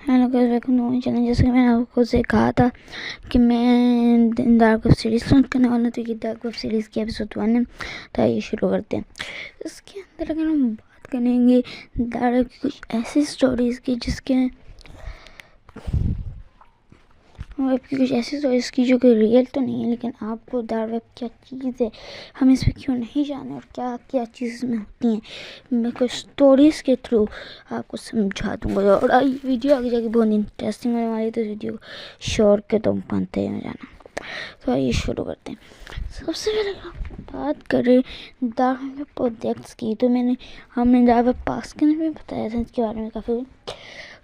Hello guys, welcome to my channel. जैसे कि मैंने आपको से कहा था कि मैं डार्क वेब सीरीज लॉन्च करने वाला हूँ, तो ये डार्क वेब सीरीज़ की एपिसोड 1 है। तो आइए शुरू करते हैं। इसके अंदर अगर हम बात करेंगे डार्क की कुछ ऐसी स्टोरीज़ की जिसके वेब की कुछ ऐसी स्टोरीज़ की जो कि रियल तो नहीं है, लेकिन आपको डार्क वेब क्या चीज़ है, हम इसमें क्यों नहीं जाने और क्या क्या चीज़ इसमें होती हैं, मैं कुछ स्टोरीज़ के थ्रू आपको समझा दूँगा। और वीडियो आगे जाके बहुत इंटरेस्टिंग होने वाली है, तो वीडियो को श्योर के तुम पाते हैं जाना। तो आइए शुरू करते हैं। सबसे पहले हम बात करें डार्क वेब प्रोजेक्ट्स की, तो हमने डार्क वेब पास के में बताया था इसके बारे में काफ़ी।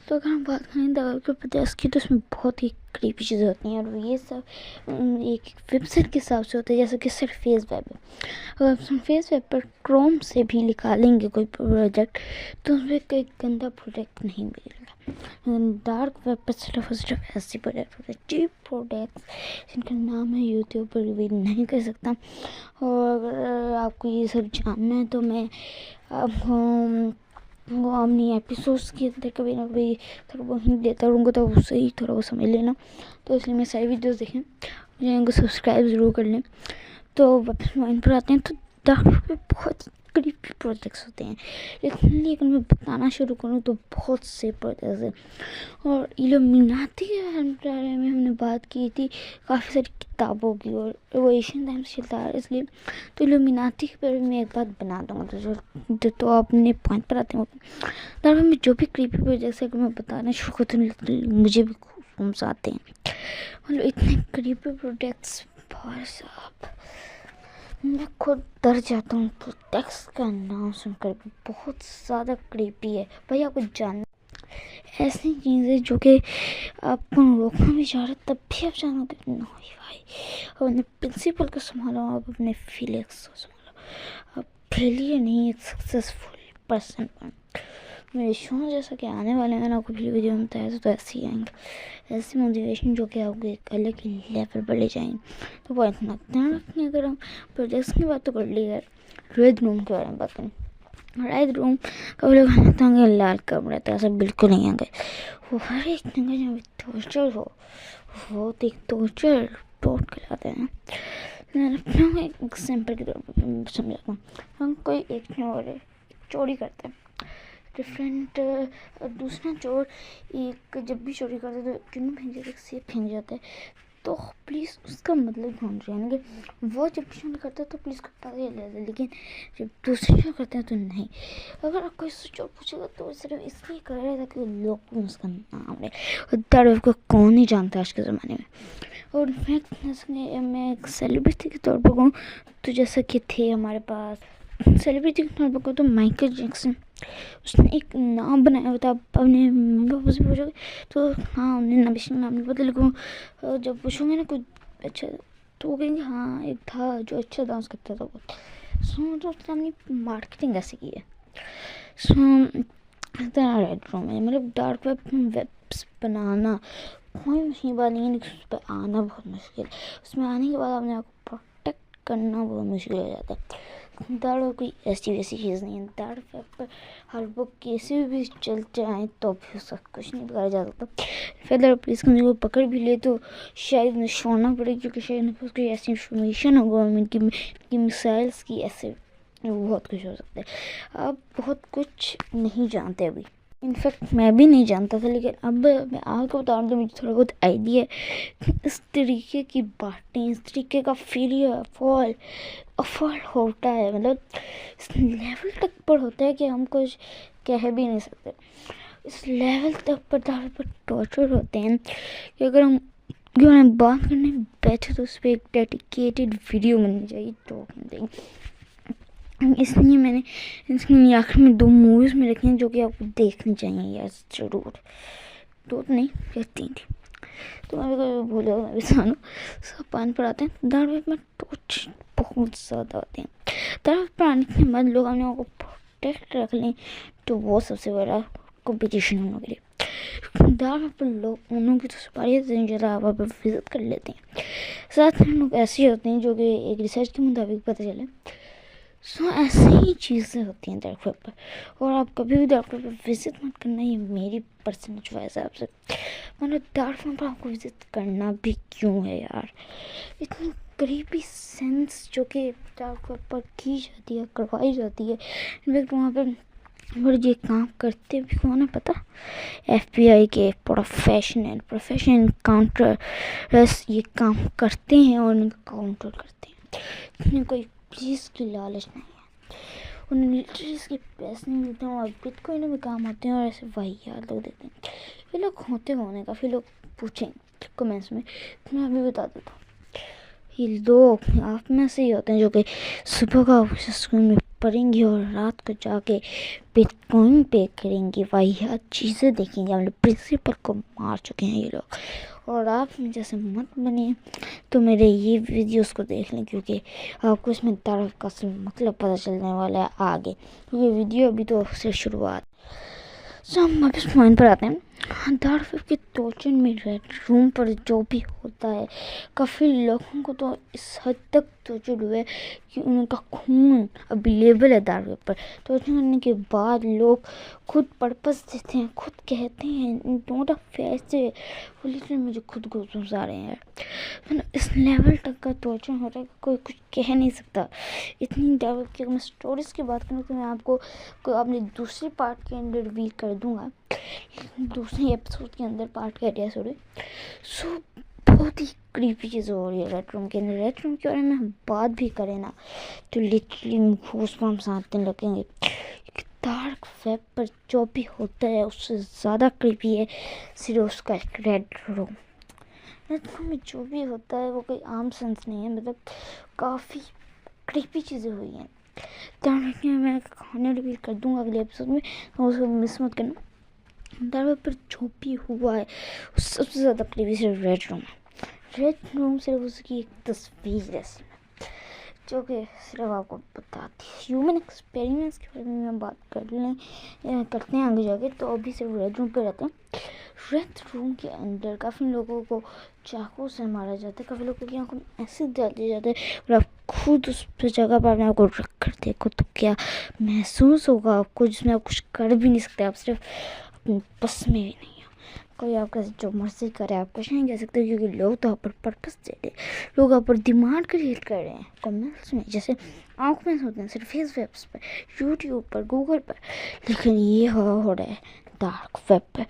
तो अगर हम बात करें डार्क वेब प्रोजेक्ट्स की, तो उसमें बहुत ही क्रीपी चीज़ें होती हैं, और ये सब एक वेबसाइट के हिसाब से होता है, जैसे कि सिर्फ फेस वेब है। अगर हम फेस वेब पर क्रोम से भी निकालेंगे कोई प्रोजेक्ट, तो उसमें कोई गंदा प्रोडक्ट नहीं मिलेगा। डार्क वेब पर सिर्फ और सिर्फ ऐसी प्रोडक्ट होते हैं, चीप प्रोडक्ट्स जिनका नाम है यूट्यूब पर रिवील नहीं कर सकता। और अगर आपको ये सब जानना है, तो मैं आपको वो अपनी एपिसोड्स के अंदर कभी ना कभी थोड़ा बहुत हिंट देता रहूँगा, तो उससे ही थोड़ा वो समझ लेना। तो इसलिए मैं सारी वीडियोस देखें, चैनल को सब्सक्राइब ज़रूर कर लें। तो वापस पॉइंट पर आते हैं। तो डार्क पे बहुत क्रीपी प्रोजेक्ट्स होते हैं, लेकिन मैं बताना शुरू करूँ तो बहुत से प्रोजेक्ट्स हैं। और इल्यूमिनाटी के बारे में हमने बात की थी काफ़ी सारी किताबों की, और वो एशियन टाइम्स चलता है इसलिए। तो इल्यूमिनाटी के बारे में मैं एक बात बना दूँगा, तो अपने पॉइंट पर आते हैं। डार्क में जो भी क्रीपी प्रोजेक्ट्स है, अगर मैं बताना शुरू करता हूँ तो मुझे भी खूब आते हैं। मतलब इतने क्रीपी प्रोजेक्ट्स, भाई साहब मैं खुद डर जाता हूँ। प्रोजेक्ट्स का नाम सुनकर भी बहुत ज़्यादा क्रीपी है भाई। आपको जानना ऐसी चीज़ें जो कि आपको रोकना भी चाह रहे, तब भी आप जानोगे नहीं भाई। अपने प्रिंसिपल को संभालो, आप अपने फीलिंग्स को संभालो। आप फेलियर नहीं, एक सक्सेसफुल पर्सन बनो। मेरे शो जैसा कि आने वाले हैं, आपको पिछली वीडियो में बताया तो ऐसे ही आएंगे, ऐसी मोटिवेशन जो कि आपको एक अलग ही लेवल पर ले जाएंगे। तो वो इतना ध्यान रखने, अगर हम प्रोजेक्ट्स की बात तो कर ली है, रेड रूम के बारे में बात करें। रेड रूम का लोग लगता है लाल कमरा, तो ऐसा बिल्कुल नहीं आएंगे। वो हर एक जगह जहाँ टॉर्चर हो, वो एक टॉर्चर टोट कहलाते हैं। मैं एक एग्जाम्पल के तौर पर समझाता हूँ। हम कोई एक चोरी करते हैं, डिफरेंट दूसरा चोर एक जब भी चोरी करते तो चुनू फेंक जाते, सेब फेंक जाता है, तो पुलिस उसका मतलब ढूंढ रही है। यानी कि वो जब भी चोरी करता है तो पुलिस को पता चल जाता है, लेकिन जब दूसरे चोर करते हैं तो नहीं। अगर आपको इससे चोर पूछेगा तो सिर्फ इसलिए कर रहा था कि लोग उसका नाम है, और डार्क को कौन ही जानता है आज के ज़माने में। और मैं एक सेलिब्रिटी के तौर पर कहूँ, तो जैसा कि थे हमारे पास सेलिब्रिटी के तौर पर कहूँ तो माइकल जैक्सन, उसने एक नाम बनाया हुआ था। अपने मम्मी पापा से पूछोगे तो हाँ, उन्हें बेशक नाम नहीं पता, लेकिन जब पूछोगे ना कुछ अच्छा, तो वो कहेंगे हाँ एक था जो अच्छा डांस करता था वो। तो उसने अपनी मार्केटिंग ऐसे की है। रेड रूम है, मतलब डार्क वेब्स बनाना कोई मुश्किल बात नहीं है, लेकिन उस पर आना बहुत मुश्किल है। उसमें आने के बाद अपने आप को प्रोटेक्ट करना बहुत मुश्किल हो जाता है। डार्क कोई ऐसी वैसी चीज़ नहीं है। डार्क वेब पर हर वो कैसे भी चल जाए तो भी सब कुछ नहीं बिगाड़ा जा सकता। फिर अगर पुलिस को पकड़ भी ले तो शायद उन्हें छोड़ना पड़ेगा, क्योंकि शायद उनके पास कोई ऐसी इंफॉर्मेशन हो गवर्नमेंट की मिसाइल्स की, ऐसे बहुत कुछ हो सकता है। आप बहुत कुछ नहीं जानते अभी, इनफैक्ट मैं भी नहीं जानता था, लेकिन अब मैं आपको बता रहा हूँ तो मुझे थोड़ा बहुत आइडिया है। इस तरीके की बातें, इस तरीके का फेलियर अफॉल होता है, मतलब इस लेवल तक पर होता है कि हम कुछ कह भी नहीं सकते। इस लेवल तक पर टॉर्चर होते हैं कि अगर हम बात करने बैठे तो उस पर एक डेडिकेटेड वीडियो बननी चाहिए टॉकिंग। इसलिए मैंने इसमें आखिर में 2 मूवीज़ में रखी हैं जो कि आपको देखनी चाहिए यार ज़रूर। 2 नहीं या 3 थी, तो मैं भी भूल जाऊँ, मैं भी सानू सब पान पर आते हैं। डार्क वेब में टॉर्च बहुत ज़्यादा आते हैं। डार्क वेब पर आने के बाद लोग अपने को प्रोटेक्ट रख लें, तो वो सबसे बड़ा कॉम्पिटिशन होने के लिए। डार्क वेब पर लोग उन्हों की तो सुपारी ज़्यादा आप पर विजिट कर लेते हैं। साथ में लोग ऐसे होते हैं जो कि एक रिसर्च के मुताबिक पता चले सो ऐसे ही चीज़ें होती हैं डार्क वेब पर। और आप कभी भी डार्क वेब पर विजिट मत करना, ये मेरी पर्सनल चॉइस है आपसे। मतलब डार्क वेब पर आपको विजिट करना भी क्यों है यार, इतनी क्रीपी सेंस जो कि डार्क वेब पर की जाती है, करवाई जाती है। इनफैक्ट वहाँ पर और ये काम करते भी कौन है पता, FBI के प्रोफेशनल काउंटर्स ये काम करते हैं और उनका काउंटर करते हैं। इन्हें कोई चीज़ की लालच नहीं है, उन्हें लिटरली इसके पैसे नहीं मिलते हैं और बिटकॉइन में काम आते हैं और ऐसे वाहियात लोग देते हैं। ये लोग होते होने काफ़ी लोग पूछेंगे कमेंट्स में, तो मैं अभी बता देता हूँ। ये लोग आप में से ही होते हैं जो कि सुबह का स्कूल में पढ़ेंगे और रात को जाके बिटकॉइन पे करेंगे, वाहियात चीज़ें देखेंगे। हम लोग प्रिंसिपल को मार चुके हैं ये लोग। और आप जैसे मत बनिए, तो मेरे ये वीडियोस को देख लें, क्योंकि आपको इसमें डार्क का मतलब पता चलने वाला है आगे। ये वीडियो अभी तो सिर्फ शुरुआत। सो हम अब इस पॉइंट पर आते हैं। डार्क वेब के टॉर्चर में रेड रूम पर जो भी होता है, काफ़ी लोगों को तो इस हद तक टॉर्चर हुआ है कि उनका खून अवेलेबल है डार्क वेब पर। टॉर्चर करने के बाद लोग खुद पर्पस देते हैं, खुद कहते हैं नोट ऑफ फेस, वो लिटरली मुझे खुद को आ रहे हैं। मतलब इस लेवल तक का टॉर्चर हो रहा है, कोई कुछ कह नहीं सकता। इतनी डार्क वेब की अगर मैं स्टोरीज की बात करूँ तो मैं आपको अपने दूसरी पार्ट के अंदर रिवील कर दूंगा, दूसरे एपिसोड के अंदर पार्ट कर दिया सॉरी। सो बहुत ही क्रीपी चीज़ हो रही है रेड रूम के अंदर। रेड रूम के बारे में हम बात भी करें ना तो लिटरली गूज़बम्प्स आने लगेंगे। डार्क वेब पर जो भी होता है उससे ज़्यादा क्रीपी है सिर्फ उसका रेड रूम। रेड रूम में जो भी होता है वो कोई आम सेंस नहीं है, मतलब काफ़ी क्रीपी चीज़ें हुई हैं। ध्यान रखिए, मैं खाने रिवील कर दूंगा अगले एपिसोड में, तो उसको मिस मत करना। डार्क वेब पर जो भी हुआ है सबसे ज़्यादा क्रीपी सिर्फ रेड रूम है। रेड रूम सिर्फ उसकी एक तस्वीर है जो कि सिर्फ आपको बताती है। ह्यूमन एक्सपेरिमेंट्स के बारे में बात करते हैं आगे जाके, तो अभी सिर्फ रेड रूम पे रहते हैं। रेड रूम के अंदर काफ़ी लोगों को चाकू से मारा जाता है, काफ़ी लोगों की आंखों में एसिड डाल दिया जाता है। और आप खुद उस जगह पर अपने आप को रख कर देखो तो क्या महसूस होगा आपको, जिसमें आप कुछ कर भी नहीं सकते, आप सिर्फ अपने बस में भी नहीं हो। कोई आपका जो मर्जी करे आप कुछ नहीं कह सकते, क्योंकि लोग तो आप पर पर्पस दे रहे, लोग आप पर डिमांड क्रिएट कर रहे हैं कमेंट्स में, जैसे आर्गुमेंट्स होते हैं सिर्फ फेसबुक पर, यूट्यूब पर, गूगल पर। लेकिन ये हो रहा है डार्क वेब पर।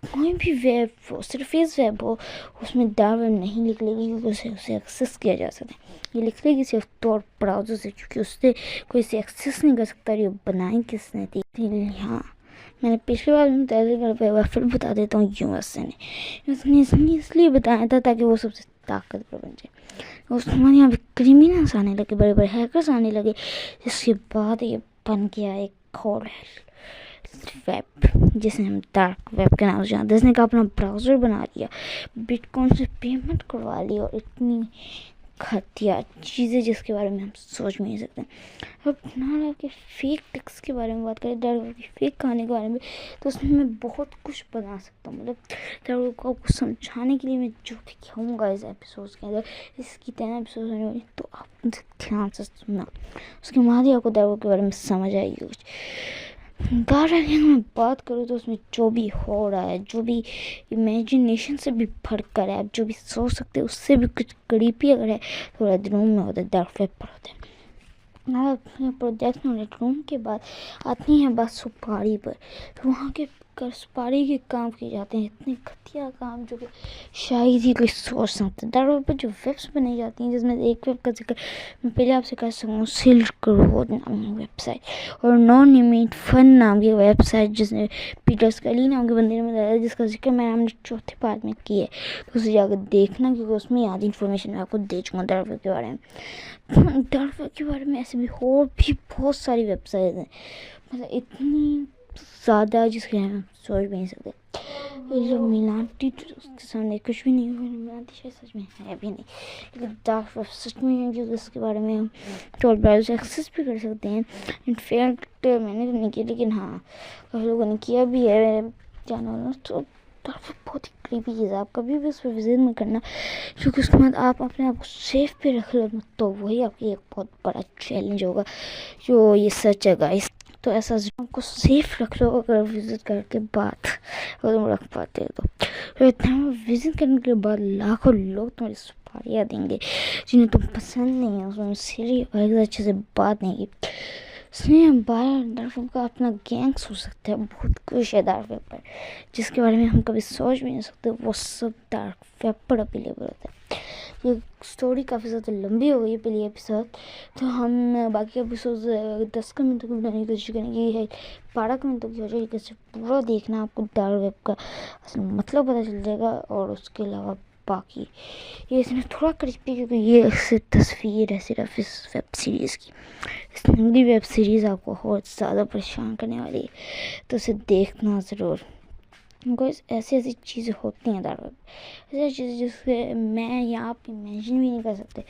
कोई भी वेब हो, सिर्फ फेस वेब हो, उसमें डार्क वेब नहीं निकलेगी क्योंकि उसे एक्सेस किया जा सकता है। ये निकलेगी सिर्फ तौर ब्राउजर से, क्योंकि उससे कोई इसे एक्सेस नहीं कर सकता। ये बनाई किसने थी? हाँ, मैंने पिछली बार तैयारी कर पाया, फिर बता देता हूँ यूएसए ने उसने इसलिए बताया था ताकि वो सबसे ताकतवर बन जाए। उस हमारे यहाँ पे क्रिमिनल्स आने लगे, बड़े बड़े हैकर्स आने लगे, जिसके बाद ये बन गया एक खोल वेब, जिसे हम डार्क वेब के नाम से जानते हैं। जिसने का अपना ब्राउज़र बना लिया, बिटकॉइन से पेमेंट करवा ली, और इतनी घटिया चीज़ें जिसके बारे में हम सोच भी नहीं सकते। अब डार्क के फेक टेक्स के बारे में बात करें, डार्क की फेक कहानी के बारे में, तो उसमें मैं बहुत कुछ बना सकता हूँ। मतलब डार्क को आपको समझाने के लिए मैं जो भी कहूँगा इस एपिसोड के अंदर, इसकी 10 एपिसोड होने वाली, तो आप उनसे ध्यान से सुनना, उसके बाद ही आपको डार्क के बारे में समझ आएगी कुछ। डार्क में बात करूँ तो उसमें जो भी हो रहा है, जो भी इमेजिनेशन से भी भरकर है, आप जो भी सोच सकते हैं उससे भी कुछ क्रीपी अगर है तो रेड रूम में होता है, डार्क वेब पर होता है। प्रोजेक्ट रेड रूम के बाद आती है बात सुपारी पर, तो वहाँ के सुपारी के काम किए जाते हैं, इतने घटिया काम जो कि शायद ही कोई सोच सकता है। डार्क वेब पर जो वेब्स बनाई जाती हैं, जिसमें एक वेब का जिक्र मैं पहले आपसे कर सकूँ, सिल्क रोड नाम की वेबसाइट, और नॉन इमेट फन नाम की वेबसाइट जिसने पीटर स्कली नाम के बंदे ने बताया, जिसका जिक्र मैंने हमने चौथे पार्ट में किया है, तो उसे जाकर देखना, क्योंकि उसमें आधी इन्फॉर्मेशन मैं आपको दे चुका हूँ डार्क वेब के बारे में। डार्क वेब के बारे में ऐसे भी और भी बहुत सारी वेबसाइट हैं, मतलब इतनी ज़्यादा जिसके हम सोच भी नहीं सकते। ये लोग मिलाती तो उसके सामने कुछ भी नहीं हुआ, मिलाती शायद सच में है भी नहीं, लेकिन डार्क वेब सच में है, क्योंकि उसके बारे में हम टॉल ब्राउज़र एक्सेस भी कर सकते हैं। इनफैक्ट मैंने तो नहीं किया, लेकिन हाँ काफ़ी लोगों ने किया भी है मेरे जानवर, तो डार्क वेब बहुत ही क्रीपी चीज़ है, आप कभी भी उस पर विजिट मत करना, क्योंकि उसके बाद आप अपने आप को सेफ पे रख लो, तो वही आपकी एक बहुत बड़ा चैलेंज होगा। जो ये सच है गाइस, तो ऐसा आपको सेफ रख लो अगर विजिट करके बाद, अगर तुम रख पाते हो तो इतना विजिट करने के बाद लाखों लोग तुम्हारी सुपारियाँ देंगे जिन्हें तुम पसंद नहीं है, उसमें सीरियस अच्छे से बात नहीं की। इसलिए डार्क वेब का अपना गैंग सोच सकते हैं, बहुत कुछ है डार्क वेब पर जिसके बारे में हम कभी सोच भी नहीं सकते, वो सब डार्क वेब पर अवेलेबल होता है। ये स्टोरी काफ़ी ज़्यादा लंबी हो गई है पहली एपिसोड, तो हम बाकी एपिसोड 10 मिनट की बनाने की कोशिश करेंगे, है 12 मिनट की हो जाएगी। कैसे पूरा देखना, आपको डार्क वेब का असल मतलब पता चल जाएगा। और उसके अलावा बाकी ये इसमें थोड़ा क्रिस्पी, क्योंकि ये सिर्फ तस्वीर है सिर्फ इस वेब सीरीज़ की। इस हिंदी वेब सीरीज़ आपको बहुत ज़्यादा परेशान करने वाली है, तो इसे देखना ज़रूर। बिकॉज ऐसी ऐसी चीज़ें होती हैं डार्क वेब, ऐसी चीज़ें जिससे मैं या आप इमेजिन भी नहीं कर सकते,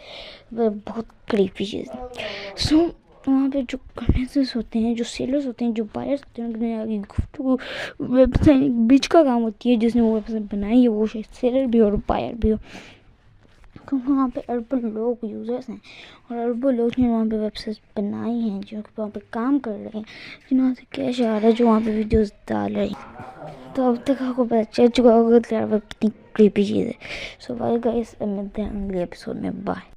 वह बहुत क्रीपी चीज़ है। सो वहाँ पे जो कनेक्शंस होते हैं, जो सेलर्स होते हैं, जो बायर्स होते हैं, उनके आगे गुफ्तगू वेबसाइट बीच का काम होती है। जिसने वो वेबसाइट बनाई है वो शायद सेलर भी और बायर भी हो, क्योंकि वहाँ पे अरबों लोग यूज़र्स हैं और अरबों लोग ने वहाँ पे वेबसाइट बनाई हैं, जो वहाँ पे काम कर रहे हैं, जिन्होंने से कैश आ रहा है, जो वहाँ पे वीडियोस डाल रहे हैं। तो अब तक आपको पता चल चुका होगा कि यार कितनी क्रीपी चीज़ है। सो बाय गाइस, मिलते हैं अगले एपिसोड में, बाय।